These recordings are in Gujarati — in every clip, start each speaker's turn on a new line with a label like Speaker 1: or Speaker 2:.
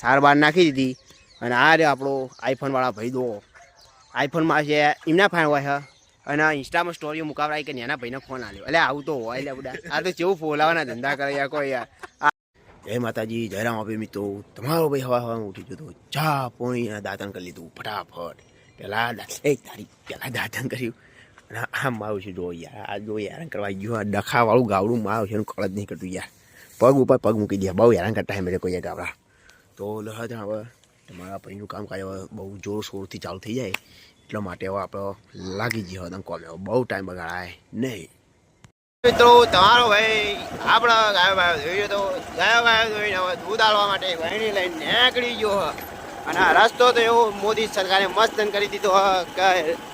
Speaker 1: સાર બાર નાખી દીધી અને આ રે આપણો આઈફોનવાળા ભાઈ દો આઈફોનમાં છે એમના ફાન હોય અને ઇન્સ્ટામાં સ્ટોરીઓ મુકાવડાય કે નાના ભાઈને ફોન આવ્યો એટલે આવું તો હોય એટલે બધા આ તો કેવું ફોલાવાના ધંધા કરે યાર કોઈ યાર. જય માતાજી, જયરામ આપે મિત્રો. તમારો ભાઈ હવા ઉઠી ગયો તો ચા પોણી દાંતણ કરી લીધું ફટાફટ. પહેલાં દાંતણ કર્યું અને આમ મારું છે જો યાર, આ જો હેરાન કરવા ગયો આ ડખાવાળું ગાવડું મારું છે એનું કળ જ નહીં કરતું યાર. પગ ઉપર પગ મૂકી દે, બહુ હેરાન કરતા મેરે કોઈ ગાવડા. તો લહદ હવે તમારા ભાઈનું કામ કાજ હવે બહુ જોરશોરથી ચાલુ થઈ જાય એટલા માટે હવે આપણે લાગી જઈએ હવે કોમે. બહુ ટાઈમ બગાડાય નહીં મિત્રો. તમારો ભાઈ આપણા ગાયો જોઈએ તો ગાયો જોઈને હવે દૂધ આલવા માટે વહેણી લઈને નીકળી ગયો અને આ રસ્તો તો એવો મોદી સરકારે મસ્ત કરી દીધો કે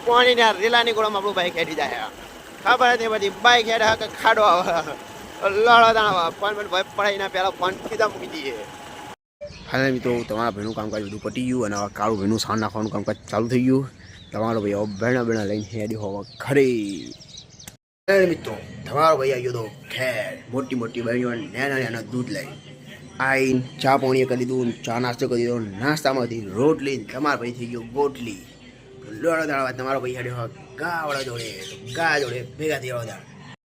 Speaker 1: પાણીના રેલાની ગોળામાં આપણું બાઈક હેડી જાય. ખબર હતી બધી બાઈક હેડે કે ખાડો આવે લડો દાણા પણ ભાઈ પડાઈના પહેલાં ફોન સીધા મૂકી દઈએ. હાલ મિત્રો તમારા ભાઈનું કામકાજ બધું પટી ગયું અને હવે કાળું ભાઈનું સાણ નાખવાનું કામકાજ ચાલુ થઈ ગયું. તમારો ભાઈ હવે બેણા લઈને હેડી હોવા ખરી મિત્રો. તમારો ભાઈ આવ્યો તો ખેર મોટી મોટી બહેનો નાના દૂધ લઈ આઈને ચા પાણી કરી દીધું, ચા નાસ્તો કરી દીધો, નાસ્તામાંથી રોટલી. તમારો ભાઈ થઈ ગયો ગોટલી. લોડો દાડા તમારો ભાઈ હેડ્યો ગાવડા જોડે ભેગા થઈ દાડા.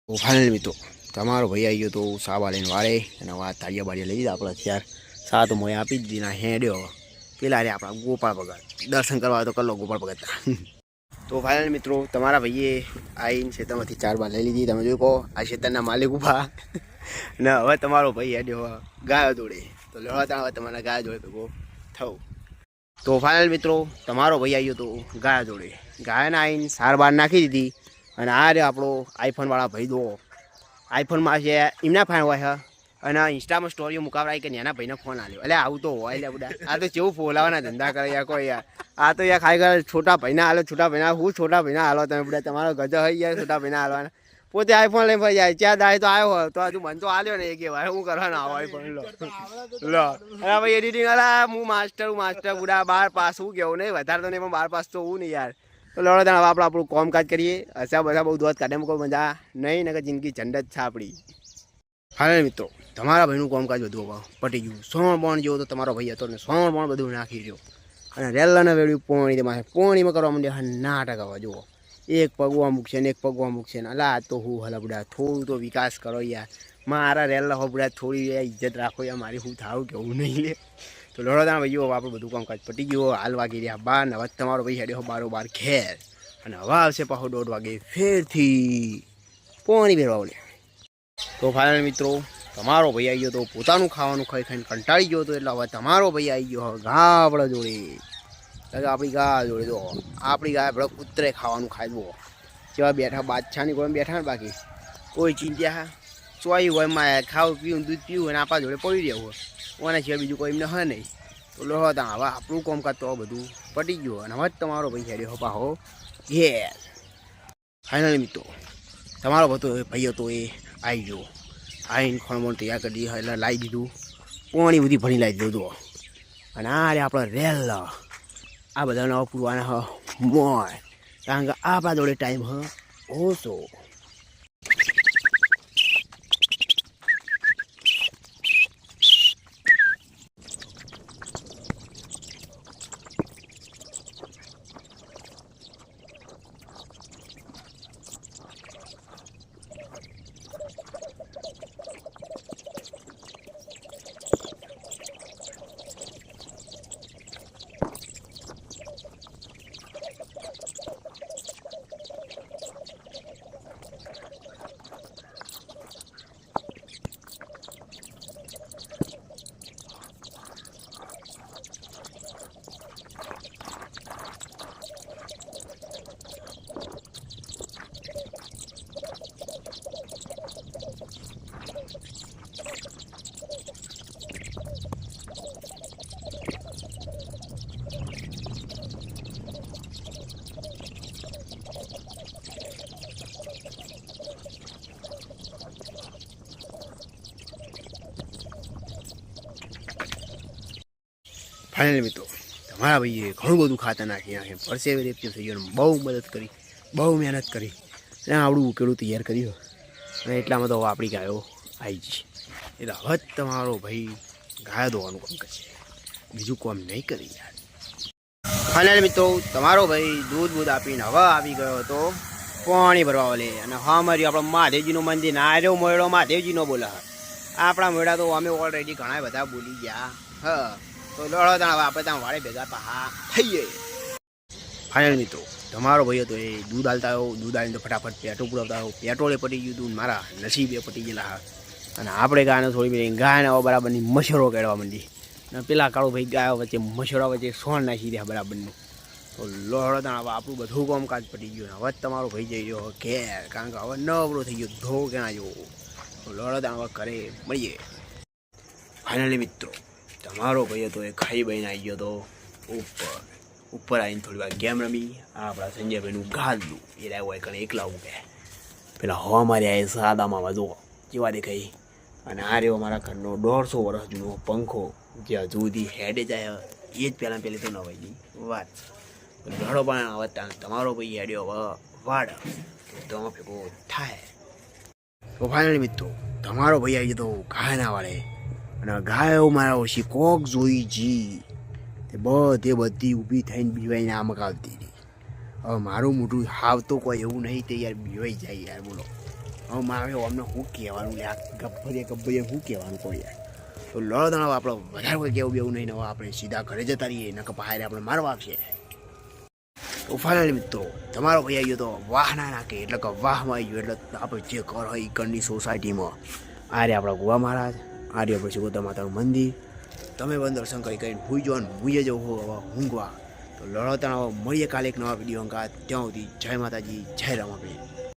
Speaker 1: તો ફાઇનલ મિત્રો તમારો ભાઈ આવી ગયો તો સાબા લઈને વાળે અને વાત તાળિયા બાળિયા લઈ દીધા. આપણે અત્યારે સાત મોય આપી જ દીધા હેડ્યો. પેલા રે આપણા ગોપાળ ભગત દર્શન કરવા તો કલો ગોપાળ ભગત. તો ફાઇનલ મિત્રો તમારા ભાઈએ આવીને ખેતરમાંથી 4 બાર લઈ લીધી. તમે જોઈ કહો આ ખેતરના માલિક ઉભા ને હવે તમારો ભાઈ હેડ્યો ગાયો જોડે. તો લડતા હવે તમારા ગાયો જોડે ભેગો થવું. તો ફાઇનલ મિત્રો તમારો ભાઈ આવ્યો તો ગાયો જોડે. ગાયને આવીને સાર બાર નાખી દીધી અને આ રે આપણો આઈફોનવાળા ભાઈ દો આઈફોનમાં છે એમના ફાન હોય અને ઇન્સ્ટામાં સ્ટોરીઓ મુકાવડાય કે નાના ભાઈને ફોન આવ્યો એટલે આવું તો હોય એટલે બધા આ તો કેવું ફોલાવાના ધંધા કરે યાર કોઈ યાર. આ તો યાર ખાઈ છોટા ભાઈના હાલો છોટા ભાઈના હું છોટા ભાઈના હાલો તમે બધા તમારો ગજો હોય યાર છોટા ભાઈના હાલવાના. પોતે આઈફોન લઈને ફરી જાય ચાર દાડે તો આવ્યો હોય તો હજુ મને તો આવ્યો ને એ કહેવાય હું કરવાનો આવો આઈફોન લો અરે ભાઈ એડિટિંગ અલા હું માસ્ટર બુડા 12 પાસ હું કેવું નહીં વધારે તો નહીં પણ 12 પાસ તો હું નહીં યાર. તો લડો હવે આપણે આપણું કામકાજ કરીએ. હસા બધા બહુ દોત કાઢે મૂકો મજા નહીં ને જિંદગી ઝંડત છે આપણી. હા મિત્રો તમારા ભાઈનું કામકાજ બધું પટી ગયું. સોણ બોણ જેવો તો તમારો ભાઈ હતો ને સોણ બોણ બધું નાખી રહ્યો અને રેલાને વેળ્યું પોણી તમારે પોણીમાં કરવા માંડ્યા નાટક હવે જુઓ. એક પગવા મૂકશે ને એક પગવા મૂકશે ને અલા તો હું હલબડા થોડું તો વિકાસ કરો યાર. મારા રેલા હોબડા થોડી ઇજ્જત રાખો યાર. મારી હું થાવું કેવું નહીં લે. તો લડોદાના ભાઈઓ આપણું બધું કામકાજ પટી ગયું. હાલ વાગી રહ્યા 12 ને હવે તમારો ભાઈ હેડ્યો 12 ઘેર અને હવે આવશે પાછો 1:30 વાગે ફેરથી પોણી ભેરવા ઓલે. તો ફાઇનલ મિત્રો તમારો ભાઈ આવી ગયો તો પોતાનું ખાવાનું ખાઈને કંટાળી ગયો હતો એટલે હવે તમારો ભાઈ આવી ગયો હવે ગાવડા જોડે. આપણી ગાય જોડે તો આપણી ગાય આપણે કૂતરે ખાવાનું ખાઈ દો જેવા બેઠા બાદશાહની કોઈ બેઠા ને બાકી કોઈ ચિંતા ચોઈ હોય માં ખાવું પીવું દૂધ પીવું અને આપણા જોડે પડી રહેવું હોય ઓના સિવાય બીજું કોઈ એમને હોય નહીં. તો લો હતા હવે આપણું કામકાજ તો બધું પટી ગયું અને હવે જ તમારો ભાઈ હેડ્યો પાહો ઘેર. ફાઇનલી મિત્રો તમારો ભાઈ હતો એ આવી ગયો. આવીને ખણમણ તૈયાર કરી દીધી એટલે લાવી દીધું પાણી બધી ભણી લાવી દીધું અને આ રે આપણે રેલ આ બધા નવા પૂરવાના મોય કારણ કે આપણા જોડે ટાઈમ ઓછો. ફાઇનલ મિત્રો તમારા ભાઈએ ઘણું બધું ખાતા નાખી પરસેવે રેપચું થઈ ગયું. બહુ મદદ કરી, બહુ મહેનત કરી અને આવડું ઉકેલું તૈયાર કર્યું અને એટલામાં તો આપણી ગાયો આવી ગઈ. એટલે હવે તમારો ભાઈ ગાયો ધોવાનું કામ કરશે. બીજું કોમ નહીં કરી યાર. ફાઇનલ મિત્રો તમારો ભાઈ દૂધ આપીને હવે આવી ગયો હતો પાણી ભરવા વાલે. અને હા મારી આપણો મહાદેવજીનું મંદિર ના રહ્યો મોયડો મહાદેવજીનો બોલા. આપણા મોયડા તો અમે ઓલરેડી ઘણા બધા બોલી ગયા. હા તો લડો ત્યાં આપણે ત્યાં વાળે ભેગા પા થઈએ. ફાઇનલ મિત્રો તમારો ભાઈ હતો એ દૂધ હાલતા આવ્યો. દૂધ આવીને તો ફટાફટ પેટ્રોલ પુરાવતા આવ્યો. પેટ્રોલે પટી ગયું હતું મારા નસીબે પટી ગયેલા હા. અને આપણે ગાયને થોડી મિનિટ ગાયને બરાબરની મચ્છરો કાઢવા માંડી. અને પેલા કાળો ભાઈ ગાયો વચ્ચે મચ્છરો વચ્ચે સોણ નાખી દે બરાબરનું. તો લોહડો ત્યાં હવે આપણું બધું કામકાજ પટી ગયું. હવે તમારો ભાઈ જઈ ગયો ઘેર, કારણ કે હવે નવરો થઈ ગયો ધો કેના જેવો. તો લોહડો ત્યાં હવે ઘરે મળીએ. ફાઇનલી મિત્રો તમારો ભાઈ હતો એ ખાઈ બહીને આવી ગયો હતો ઉપર આવીને થોડી વાર ગેમ રમી. આપણા સંજયભાઈનું ગાદલું એ લાવ્યું હોય કારણ એકલા ઉગે. પેલા હવા મારી આ સાદામાં વધો જેવા દેખાઈ. અને આ રહ્યો મારા ઘરનો 150 વર્ષ જૂનો પંખો જે હજુ સુધી હેડે જાય એ જ પહેલાં પહેલી તો ન હોય વાત. લડો પણ હવે તમારો ભાઈ હેડ્યો હવે વાડ તો ભેગો થાય. તો ફાઇનલી મિત્રો તમારો ભાઈ આવી જતો ગાયના વાળે. અને ગાયો મારા ઓછી કોક જોઈ જી તે બધી ઊભી થઈને બીવાઈને આમ આવતી હતી. હવે મારું મોઢું હાવ તો કોઈ એવું નહીં તે યાર બીવાઈ જાય યાર. બોલો હવે મારે અમને શું કહેવાનું લે ગબ્બરીએ શું કહેવાનું કોઈ યાર. તો લડો દણાવ આપણે વધારે કોઈ કેવું બેવું નહીં. હવે આપણે સીધા ઘરે જતા રહીએ નકર બહાર આપણે મારવા આપશે. તો ફાઇનલી મિત્રો તમારો ભાઈ આવી ગયો તો વાહ ના નાખે એટલે કે વાહમાં આવી ગયો. એટલે આપણે જે ઘર હોય એ ઘરની સોસાયટીમાં આ રે આપણા ગોવા મહારાજ, આ રે આપણે શિકોતા માતાનું મંદિર. તમે પણ દર્શન કરીને ભૂઈ જાઓ ને ભૂઈએ જવું હો હવે ઊંઘવા. તો લડો તણાવ મળીએ કાલે એક નવા વિડીયો. ત્યાં સુધી જય માતાજી, જય રામાપીર.